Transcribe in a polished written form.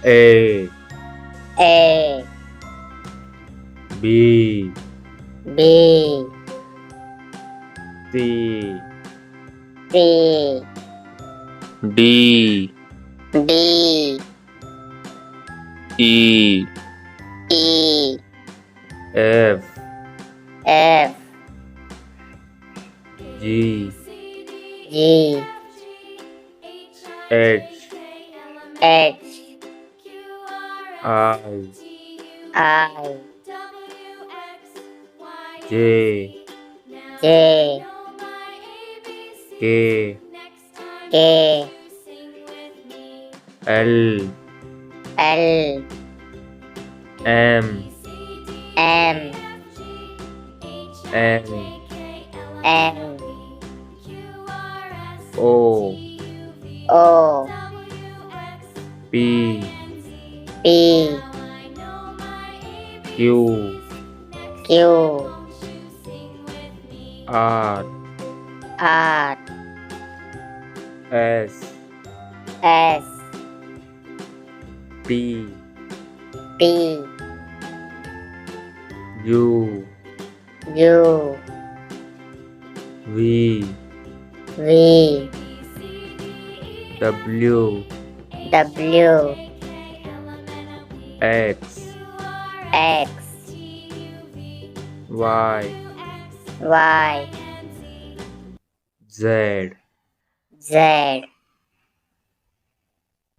A A B B C C D D E E F F G G H H I I J J K K L L M M N N O O P P Q Q R R S S T T U U V V W W X X Y Y Z Z